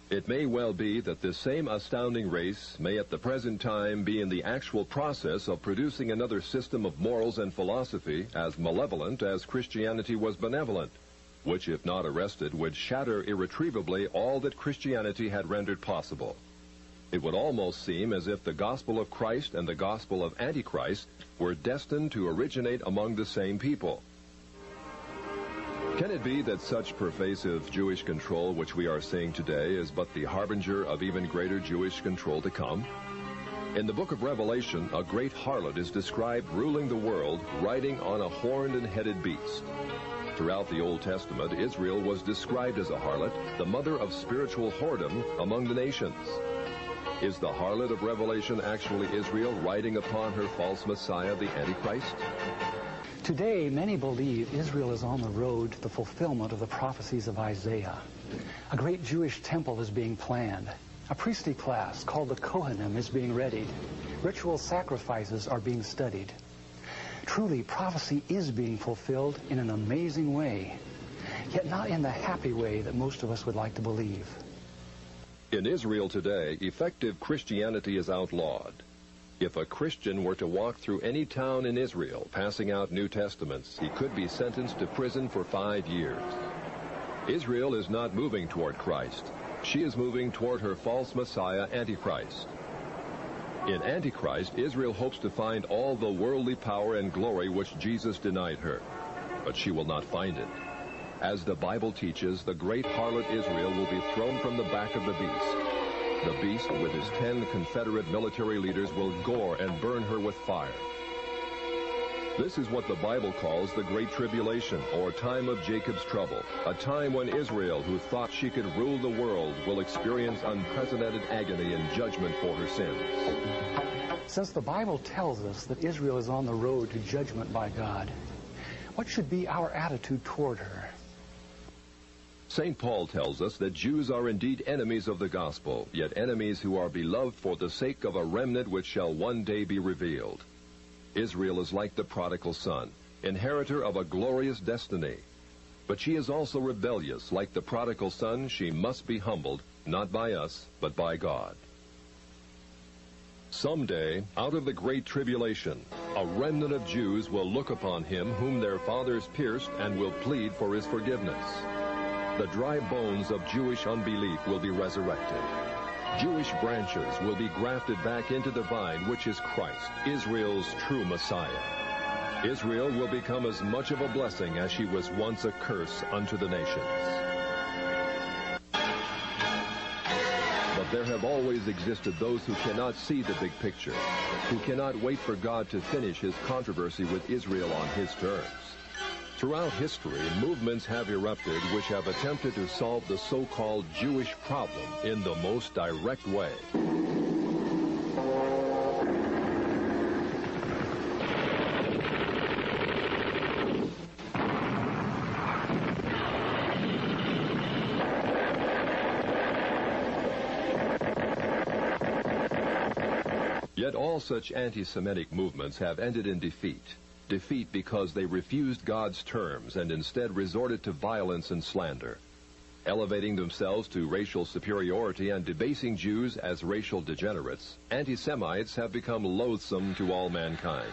[SPEAKER 2] "It may well be that this same astounding race may at the present time be in the actual process of producing another system of morals and philosophy as malevolent as Christianity was benevolent, which, if not arrested, would shatter irretrievably all that Christianity had rendered possible. It would almost seem as if the gospel of Christ and the gospel of Antichrist were destined to originate among the same people." Can it be that such pervasive Jewish control which we are seeing today is but the harbinger of even greater Jewish control to come? In the book of Revelation, a great harlot is described ruling the world, riding on a horned and headed beast. Throughout the Old Testament, Israel was described as a harlot, the mother of spiritual whoredom among the nations. Is the harlot of Revelation actually Israel riding upon her false Messiah, the Antichrist?
[SPEAKER 1] Today, many believe Israel is on the road to the fulfillment of the prophecies of Isaiah. A great Jewish temple is being planned. A priestly class called the Kohanim is being readied. Ritual sacrifices are being studied. Truly, prophecy is being fulfilled in an amazing way, yet not in the happy way that most of us would like to believe.
[SPEAKER 2] In Israel today, effective Christianity is outlawed. If a Christian were to walk through any town in Israel passing out New Testaments, he could be sentenced to prison for 5 years. Israel is not moving toward Christ. She is moving toward her false Messiah, Antichrist. In Antichrist, Israel hopes to find all the worldly power and glory which Jesus denied her. But she will not find it. As the Bible teaches, the great harlot Israel will be thrown from the back of the beast. The beast, with his 10 Confederate military leaders, will gore and burn her with fire. This is what the Bible calls the Great Tribulation, or time of Jacob's trouble, a time when Israel, who thought she could rule the world, will experience unprecedented agony and judgment for her sins.
[SPEAKER 1] Since the Bible tells us that Israel is on the road to judgment by God, what should be our attitude toward her?
[SPEAKER 2] St. Paul tells us that Jews are indeed enemies of the gospel, yet enemies who are beloved for the sake of a remnant which shall one day be revealed. Israel is like the prodigal son, inheritor of a glorious destiny. But she is also rebellious. Like the prodigal son, she must be humbled, not by us, but by God. Someday, out of the great tribulation, a remnant of Jews will look upon him whom their fathers pierced and will plead for his forgiveness. The dry bones of Jewish unbelief will be resurrected. Jewish branches will be grafted back into the vine, which is Christ, Israel's true Messiah. Israel will become as much of a blessing as she was once a curse unto the nations. But there have always existed those who cannot see the big picture, who cannot wait for God to finish his controversy with Israel on his terms. Throughout history, movements have erupted which have attempted to solve the so-called Jewish problem in the most direct way. Yet all such anti-Semitic movements have ended in defeat. Defeat because they refused God's terms and instead resorted to violence and slander. Elevating themselves to racial superiority and debasing Jews as racial degenerates, anti-Semites have become loathsome to all mankind.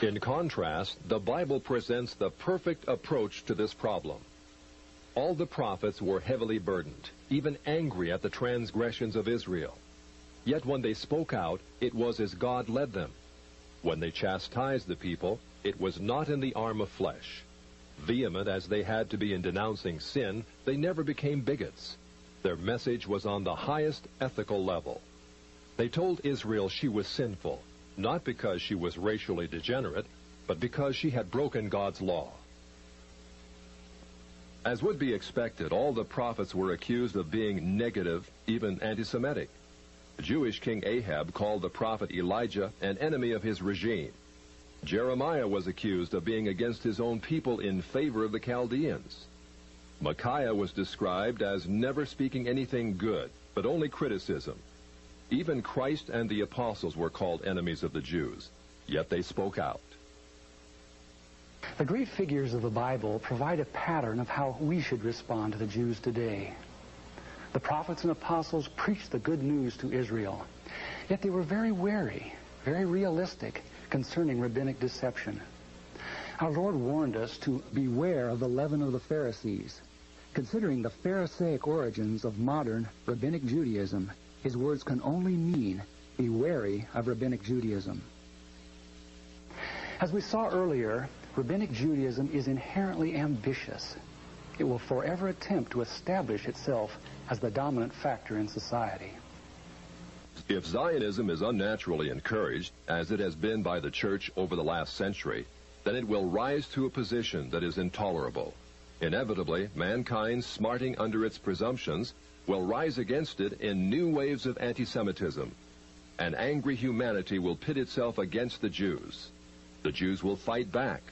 [SPEAKER 2] In contrast, the Bible presents the perfect approach to this problem. All the prophets were heavily burdened, even angry at the transgressions of Israel. Yet when they spoke out, it was as God led them. When they chastised the people, it was not in the arm of flesh. Vehement as they had to be in denouncing sin, they never became bigots. Their message was on the highest ethical level. They told Israel she was sinful, not because she was racially degenerate, but because she had broken God's law. As would be expected, all the prophets were accused of being negative, even anti-Semitic. Jewish King Ahab called the prophet Elijah an enemy of his regime. Jeremiah was accused of being against his own people in favor of the Chaldeans. Micaiah was described as never speaking anything good, but only criticism. Even Christ and the apostles were called enemies of the Jews, yet they spoke out.
[SPEAKER 1] The great figures of the Bible provide a pattern of how we should respond to the Jews today. The prophets and apostles preached the good news to Israel, yet they were very wary, very realistic concerning rabbinic deception. Our Lord warned us to beware of the leaven of the Pharisees. Considering the Pharisaic origins of modern rabbinic Judaism, his words can only mean be wary of rabbinic Judaism. As we saw earlier, rabbinic Judaism is inherently ambitious. It will forever attempt to establish itself as the dominant factor in society.
[SPEAKER 2] If Zionism is unnaturally encouraged, as it has been by the church over the last century, then it will rise to a position that is intolerable. Inevitably, mankind, smarting under its presumptions, will rise against it in new waves of anti-Semitism. An angry humanity will pit itself against the Jews. The Jews will fight back.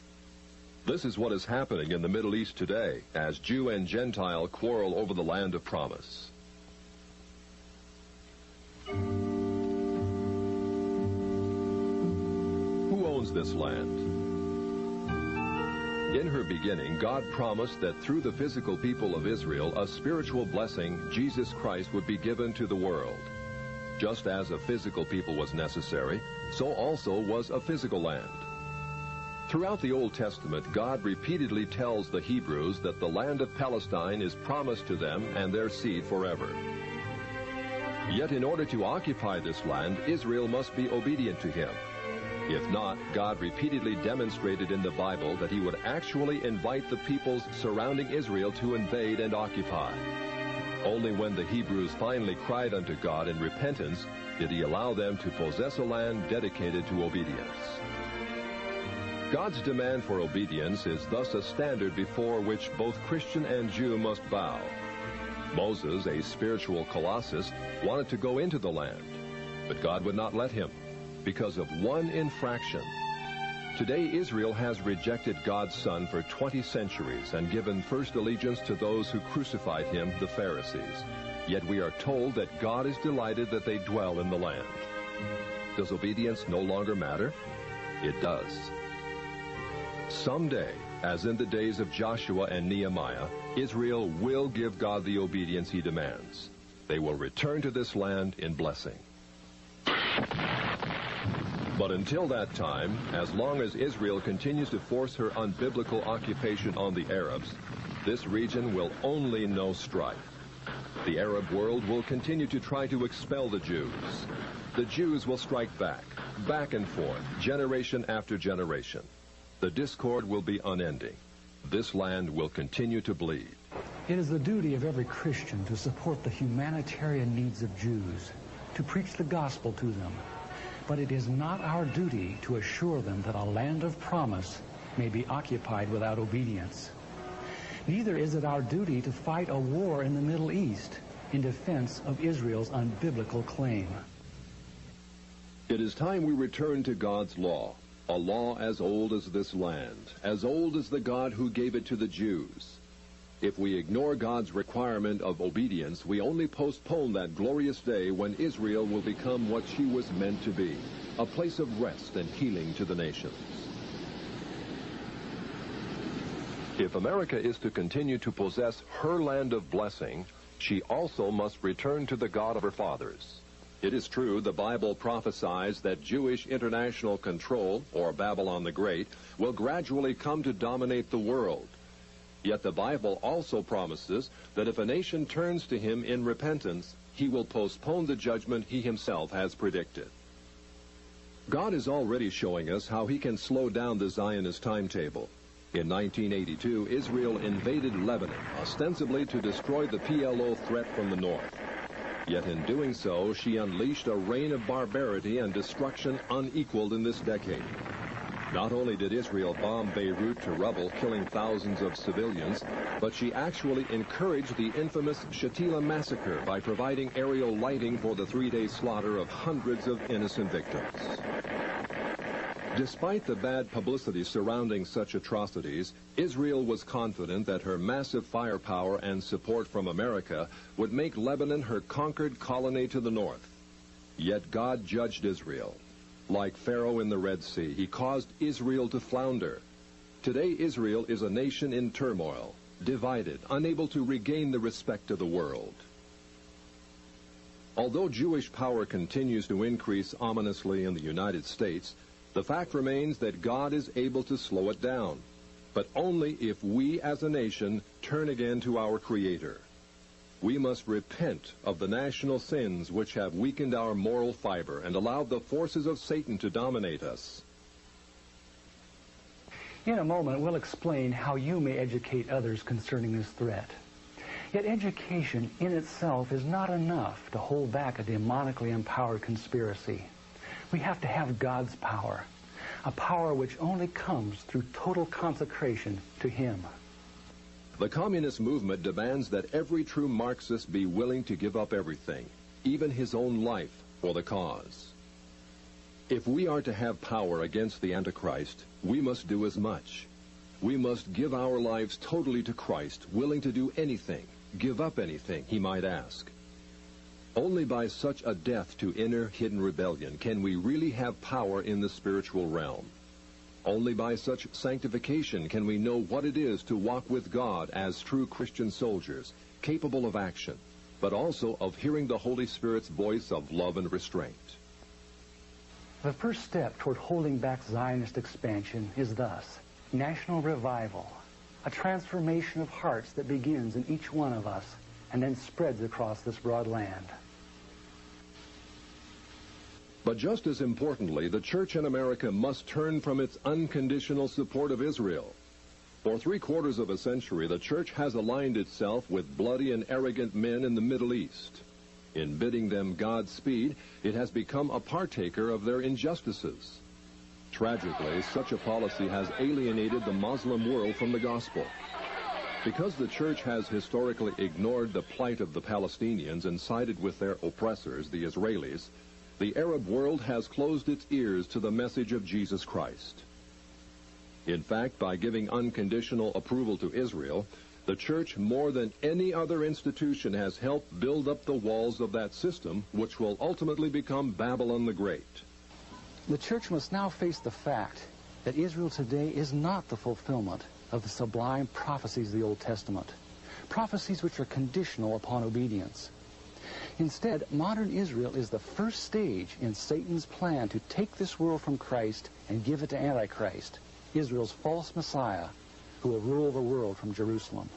[SPEAKER 2] This is what is happening in the Middle East today, as Jew and Gentile quarrel over the land of promise. Who owns this land? In her beginning, God promised that through the physical people of Israel, a spiritual blessing, Jesus Christ, would be given to the world. Just as a physical people was necessary, so also was a physical land. Throughout the Old Testament, God repeatedly tells the Hebrews that the land of Palestine is promised to them and their seed forever. Yet in order to occupy this land, Israel must be obedient to him. If not, God repeatedly demonstrated in the Bible that he would actually invite the peoples surrounding Israel to invade and occupy. Only when the Hebrews finally cried unto God in repentance did he allow them to possess a land dedicated to obedience. God's demand for obedience is thus a standard before which both Christian and Jew must bow. Moses, a spiritual colossus, wanted to go into the land, but God would not let him because of one infraction. Today, Israel has rejected God's Son for 20 centuries and given first allegiance to those who crucified him, the Pharisees. Yet we are told that God is delighted that they dwell in the land. Does obedience no longer matter? It does. Someday, as in the days of Joshua and Nehemiah, Israel will give God the obedience he demands. They will return to this land in blessing. But until that time, as long as Israel continues to force her unbiblical occupation on the Arabs, this region will only know strife. The Arab world will continue to try to expel the Jews. The Jews will strike back and forth, generation after generation. The discord will be unending. This land will continue to bleed.
[SPEAKER 1] It is the duty of every Christian to support the humanitarian needs of Jews, to preach the gospel to them. But it is not our duty to assure them that a land of promise may be occupied without obedience. Neither is it our duty to fight a war in the Middle East in defense of Israel's unbiblical claim.
[SPEAKER 2] It is time we return to God's law, a law as old as this land, as old as the God who gave it to the Jews. If we ignore God's requirement of obedience, we only postpone that glorious day when Israel will become what she was meant to be, a place of rest and healing to the nations. If America is to continue to possess her land of blessing, she also must return to the God of her fathers. It is true, the Bible prophesies that Jewish international control, or Babylon the Great, will gradually come to dominate the world. Yet the Bible also promises that if a nation turns to him in repentance, he will postpone the judgment he himself has predicted. God is already showing us how he can slow down the Zionist timetable. In 1982, Israel invaded Lebanon, ostensibly to destroy the PLO threat from the north. Yet in doing so, she unleashed a reign of barbarity and destruction unequaled in this decade. Not only did Israel bomb Beirut to rubble, killing thousands of civilians, but she actually encouraged the infamous Shatila massacre by providing aerial lighting for the three-day slaughter of hundreds of innocent victims. Despite the bad publicity surrounding such atrocities, Israel was confident that her massive firepower and support from America would make Lebanon her conquered colony to the north. Yet God judged Israel. Like Pharaoh in the Red Sea, he caused Israel to flounder. Today, Israel is a nation in turmoil, divided, unable to regain the respect of the world. Although Jewish power continues to increase ominously in the United States, the fact remains that God is able to slow it down, but only if we as a nation turn again to our Creator. We must repent of the national sins which have weakened our moral fiber and allowed the forces of Satan to dominate us.
[SPEAKER 1] In a moment, we'll explain how you may educate others concerning this threat. Yet education in itself is not enough to hold back a demonically empowered conspiracy. We have to have God's power, a power which only comes through total consecration to Him.
[SPEAKER 2] The communist movement demands that every true Marxist be willing to give up everything, even his own life, for the cause. If we are to have power against the Antichrist, we must do as much. We must give our lives totally to Christ, willing to do anything, give up anything he might ask. Only by such a death to inner hidden rebellion can we really have power in the spiritual realm. Only by such sanctification can we know what it is to walk with God as true Christian soldiers, capable of action, but also of hearing the Holy Spirit's voice of love and restraint.
[SPEAKER 1] The first step toward holding back Zionist expansion is thus: national revival, a transformation of hearts that begins in each one of us and then spreads across this broad land.
[SPEAKER 2] But just as importantly, the church in America must turn from its unconditional support of Israel. For 3/4 of a century, the church has aligned itself with bloody and arrogant men in the Middle East. In bidding them Godspeed, it has become a partaker of their injustices. Tragically, such a policy has alienated the Muslim world from the gospel. Because the church has historically ignored the plight of the Palestinians and sided with their oppressors, the Israelis, the Arab world has closed its ears to the message of Jesus Christ. In fact, by giving unconditional approval to Israel, the church, more than any other institution, has helped build up the walls of that system, which will ultimately become Babylon the Great.
[SPEAKER 1] The church must now face the fact that Israel today is not the fulfillment of the sublime prophecies of the Old Testament, prophecies which are conditional upon obedience. Instead, modern Israel is the first stage in Satan's plan to take this world from Christ and give it to Antichrist, Israel's false Messiah, who will rule the world from Jerusalem.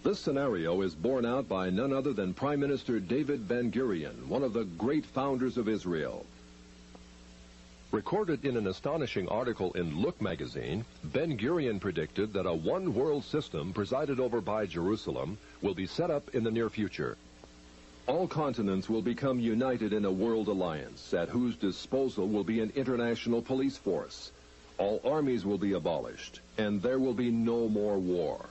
[SPEAKER 2] This scenario is borne out by none other than Prime Minister David Ben-Gurion, one of the great founders of Israel. Recorded in an astonishing article in Look magazine, Ben-Gurion predicted that a one-world system presided over by Jerusalem will be set up in the near future. All continents will become united in a world alliance, at whose disposal will be an international police force. All armies will be abolished, and there will be no more war.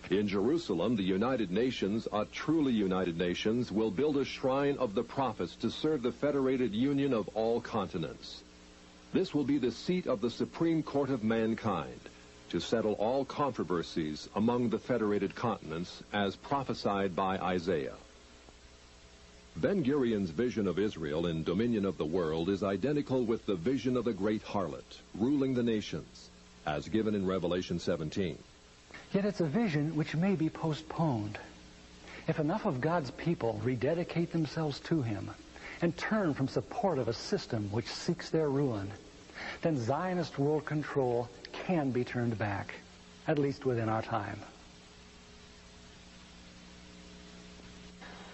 [SPEAKER 2] In Jerusalem, the United Nations, a truly united nations, will build a shrine of the prophets to serve the federated union of all continents. This will be the seat of the Supreme Court of mankind, to settle all controversies among the federated continents, as prophesied by Isaiah. Ben-Gurion's vision of Israel in dominion of the world is identical with the vision of the great harlot, ruling the nations, as given in Revelation 17.
[SPEAKER 1] Yet it's a vision which may be postponed. If enough of God's people rededicate themselves to Him and turn from support of a system which seeks their ruin, then Zionist world control can be turned back, at least within our time.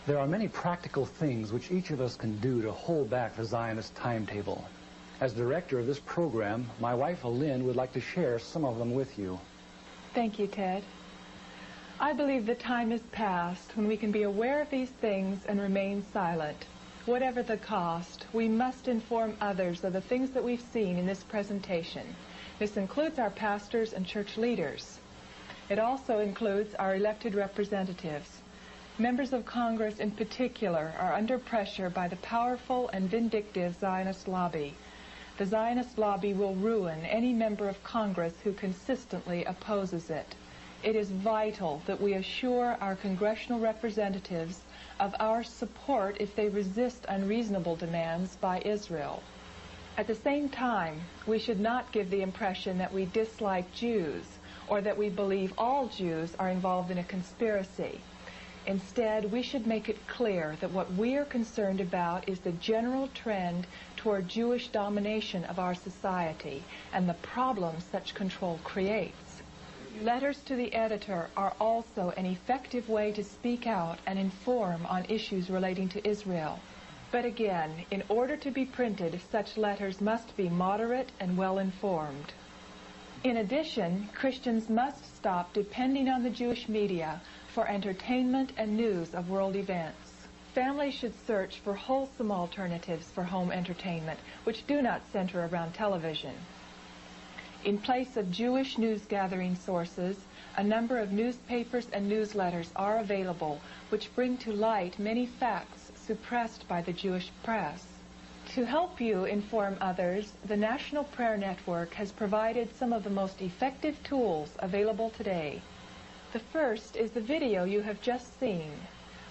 [SPEAKER 1] There are many practical things which each of us can do to hold back the Zionist timetable. As director of this program, my wife, Lynn, would like to share some of them with you.
[SPEAKER 4] Thank you, Ted. I believe the time is past when we can be aware of these things and remain silent. Whatever the cost, we must inform others of the things that we've seen in this presentation. This includes our pastors and church leaders. It also includes our elected representatives. Members of Congress in particular are under pressure by the powerful and vindictive Zionist lobby. The Zionist lobby will ruin any member of Congress who consistently opposes it. It is vital that we assure our congressional representatives of our support if they resist unreasonable demands by Israel. At the same time, we should not give the impression that we dislike Jews or that we believe all Jews are involved in a conspiracy. Instead, we should make it clear that what we are concerned about is the general trend toward Jewish domination of our society and the problems such control creates. Letters to the editor are also an effective way to speak out and inform on issues relating to Israel. But again, in order to be printed, such letters must be moderate and well-informed. In addition, Christians must stop depending on the Jewish media for entertainment and news of world events. Families should search for wholesome alternatives for home entertainment, which do not center around television. In place of Jewish news-gathering sources, a number of newspapers and newsletters are available, which bring to light many facts suppressed by the Jewish press. To help you inform others, the National Prayer Network has provided some of the most effective tools available today. The first is the video you have just seen.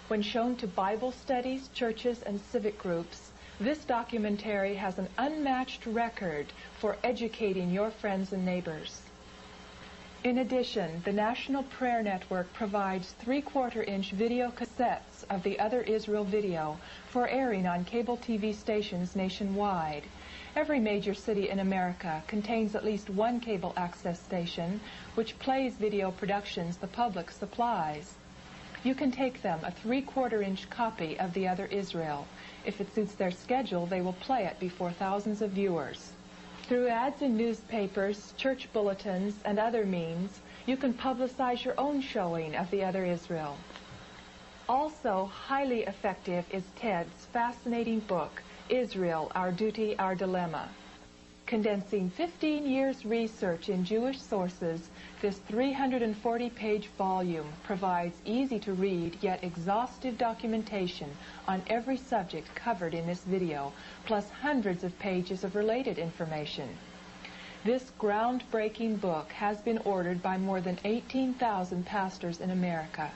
[SPEAKER 4] When shown to Bible studies, churches, and civic groups, This documentary has an unmatched record for educating your friends and neighbors. In addition, the National Prayer Network provides 3/4-inch video cassettes of the Other Israel video for airing on cable TV stations nationwide. Every major city in America contains at least one cable access station which plays video productions the public supplies. You can take them a 3/4-inch copy of the Other Israel. If it suits their schedule, they will play it before thousands of viewers. Through ads in newspapers, church bulletins, and other means, you can publicize your own showing of the Other Israel. Also highly effective is Ted's fascinating book, Israel, Our Duty, Our Dilemma. Condensing 15 years' research in Jewish sources, this 340-page volume provides easy-to-read yet exhaustive documentation on every subject covered in this video, plus hundreds of pages of related information. This groundbreaking book has been ordered by more than 18,000 pastors in America.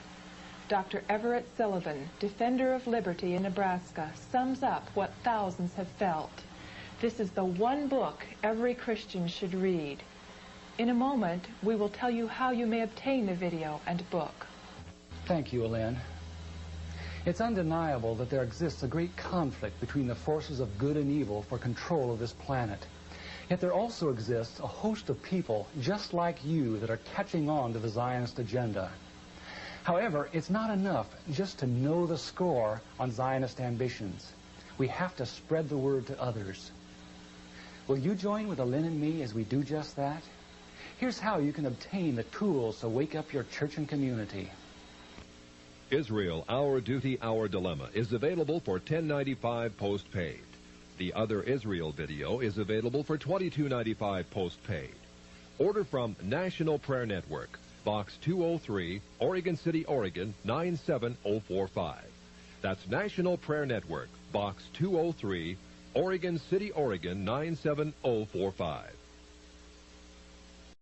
[SPEAKER 4] Dr. Everett Sullivan, defender of liberty in Nebraska, sums up what thousands have felt. This is the one book every Christian should read. In a moment, we will tell you how you may obtain the video and book.
[SPEAKER 1] Thank you, Elaine. It's undeniable that there exists a great conflict between the forces of good and evil for control of this planet. Yet there also exists a host of people just like you that are catching on to the Zionist agenda. However, it's not enough just to know the score on Zionist ambitions. We have to spread the word to others. Will you join with Elaine and me as we do just that? Here's how you can obtain the tools to wake up your church and community.
[SPEAKER 2] Israel, Our Duty, Our Dilemma is available for $10.95 postpaid. The Other Israel video is available for $22.95 postpaid. Order from National Prayer Network, Box 203, Oregon City, Oregon 97045. That's National Prayer Network, Box 203, Oregon City, Oregon 97045.